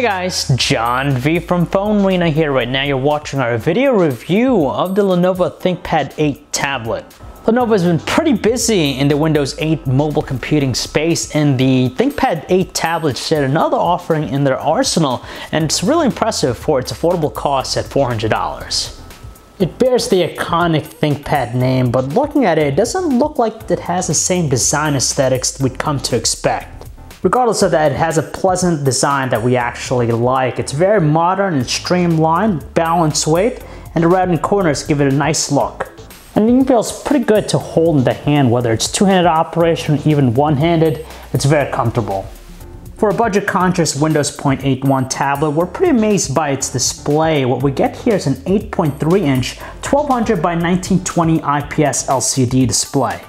Hey guys, John V from PhoneArena here. Right now you're watching our video review of the Lenovo ThinkPad 8 tablet. Lenovo has been pretty busy in the Windows 8 mobile computing space, and the ThinkPad 8 tablet shared another offering in their arsenal, and it's really impressive for its affordable cost at $400. It bears the iconic ThinkPad name, but looking at it, it doesn't look like it has the same design aesthetics we'd come to expect. Regardless of that, it has a pleasant design that we actually like. It's very modern and streamlined, balanced weight, and the rounded corners give it a nice look. And it even feels pretty good to hold in the hand, whether it's two-handed operation or even one-handed. It's very comfortable. For a budget-conscious Windows 8.1 tablet, we're pretty amazed by its display. What we get here is an 8.3-inch 1200 by 1920 IPS LCD display.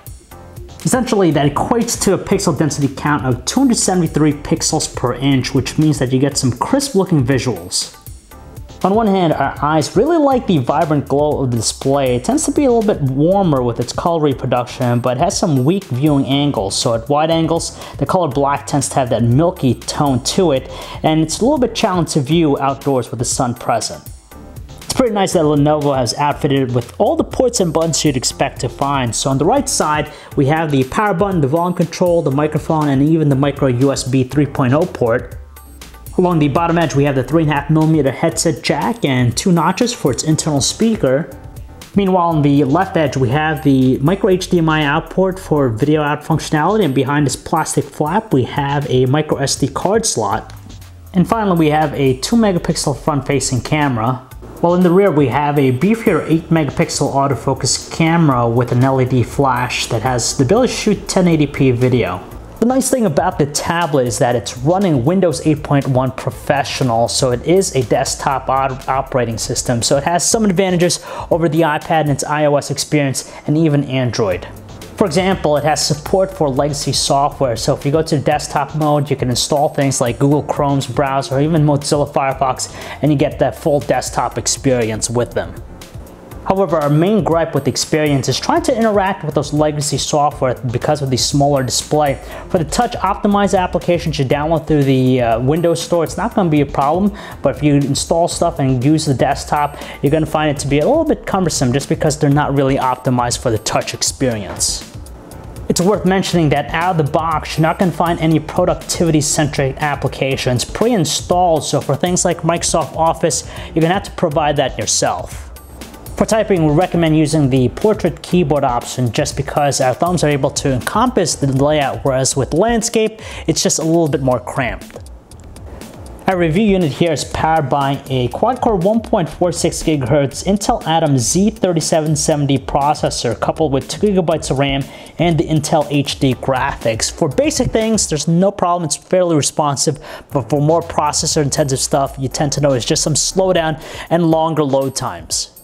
Essentially, that equates to a pixel density count of 273 pixels per inch, which means that you get some crisp looking visuals. On one hand, our eyes really like the vibrant glow of the display. It tends to be a little bit warmer with its color reproduction, but it has some weak viewing angles. So at wide angles, the color black tends to have that milky tone to it, and it's a little bit challenging to view outdoors with the sun present. It's pretty nice that Lenovo has outfitted it with all the ports and buttons you'd expect to find. So on the right side, we have the power button, the volume control, the microphone, and even the micro USB 3.0 port. Along the bottom edge, we have the 3.5mm headset jack and two notches for its internal speaker. Meanwhile, on the left edge, we have the micro HDMI out port for video out functionality, and behind this plastic flap, we have a micro SD card slot. And finally, we have a 2-megapixel front-facing camera. While in the rear, we have a beefier 8-megapixel autofocus camera with an LED flash that has the ability to shoot 1080p video. The nice thing about the tablet is that it's running Windows 8.1 Professional, so it is a desktop operating system, so it has some advantages over the iPad and its iOS experience, and even Android. For example, it has support for legacy software, so if you go to desktop mode, you can install things like Google Chrome's browser or even Mozilla Firefox, and you get that full desktop experience with them. However, our main gripe with the experience is trying to interact with those legacy software because of the smaller display. For the touch optimized applications you download through the Windows Store, it's not going to be a problem, but if you install stuff and use the desktop, you're going to find it to be a little bit cumbersome just because they're not really optimized for the touch experience. It's worth mentioning that out of the box, you're not going to find any productivity-centric applications pre-installed, so for things like Microsoft Office, you're going to have to provide that yourself. For typing, we recommend using the portrait keyboard option just because our thumbs are able to encompass the layout, whereas with landscape, it's just a little bit more cramped. Our review unit here is powered by a quad-core 1.46 GHz Intel Atom Z3770 processor coupled with 2 GB of RAM and the Intel HD graphics. For basic things, there's no problem, it's fairly responsive, but for more processor-intensive stuff, you tend to notice just some slowdown and longer load times.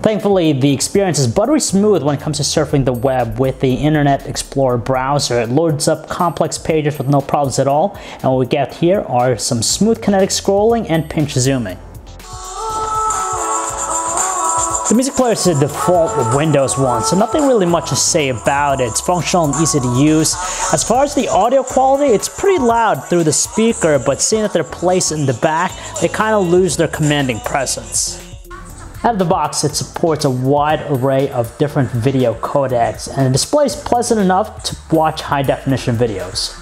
Thankfully, the experience is buttery smooth when it comes to surfing the web with the Internet Explorer browser. It loads up complex pages with no problems at all, and what we get here are some smooth kinetic scrolling and pinch zooming. The music player is the default Windows one, so nothing really much to say about it. It's functional and easy to use. As far as the audio quality, it's pretty loud through the speaker, but seeing that they're placed in the back, they kind of lose their commanding presence. Out of the box, it supports a wide array of different video codecs, and the display is pleasant enough to watch high-definition videos.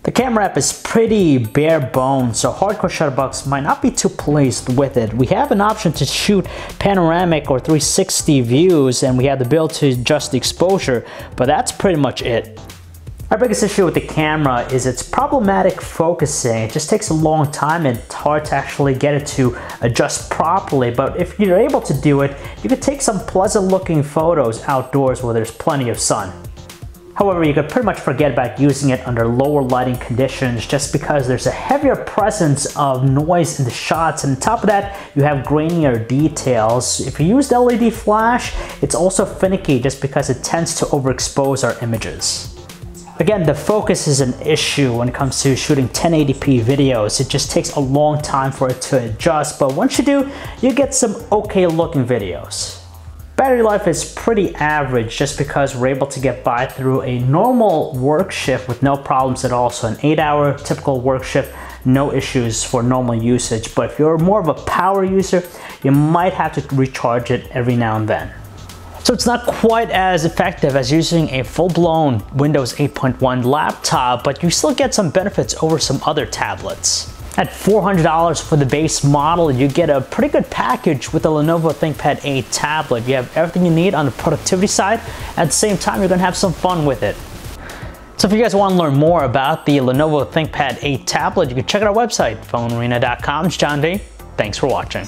The camera app is pretty bare bones, so hardcore shutterbugs might not be too pleased with it. We have an option to shoot panoramic or 360 views, and we have the ability to adjust the exposure, but that's pretty much it. Our biggest issue with the camera is its problematic focusing. It just takes a long time and it's hard to actually get it to adjust properly, but if you're able to do it, you can take some pleasant looking photos outdoors where there's plenty of sun. However, you could pretty much forget about using it under lower lighting conditions just because there's a heavier presence of noise in the shots, and on top of that, you have grainier details. If you use the LED flash, it's also finicky just because it tends to overexpose our images. Again, the focus is an issue when it comes to shooting 1080p videos. It just takes a long time for it to adjust, but once you do, you get some okay looking videos. Battery life is pretty average just because we're able to get by through a normal work shift with no problems at all. So an 8-hour typical work shift, no issues for normal usage. But if you're more of a power user, you might have to recharge it every now and then. So it's not quite as effective as using a full-blown Windows 8.1 laptop, but you still get some benefits over some other tablets. At $400 for the base model, you get a pretty good package with the Lenovo ThinkPad 8 tablet. You have everything you need on the productivity side. At the same time, you're gonna have some fun with it. So if you guys want to learn more about the Lenovo ThinkPad 8 tablet, you can check out our website, PhoneArena.com. It's John D. Thanks for watching.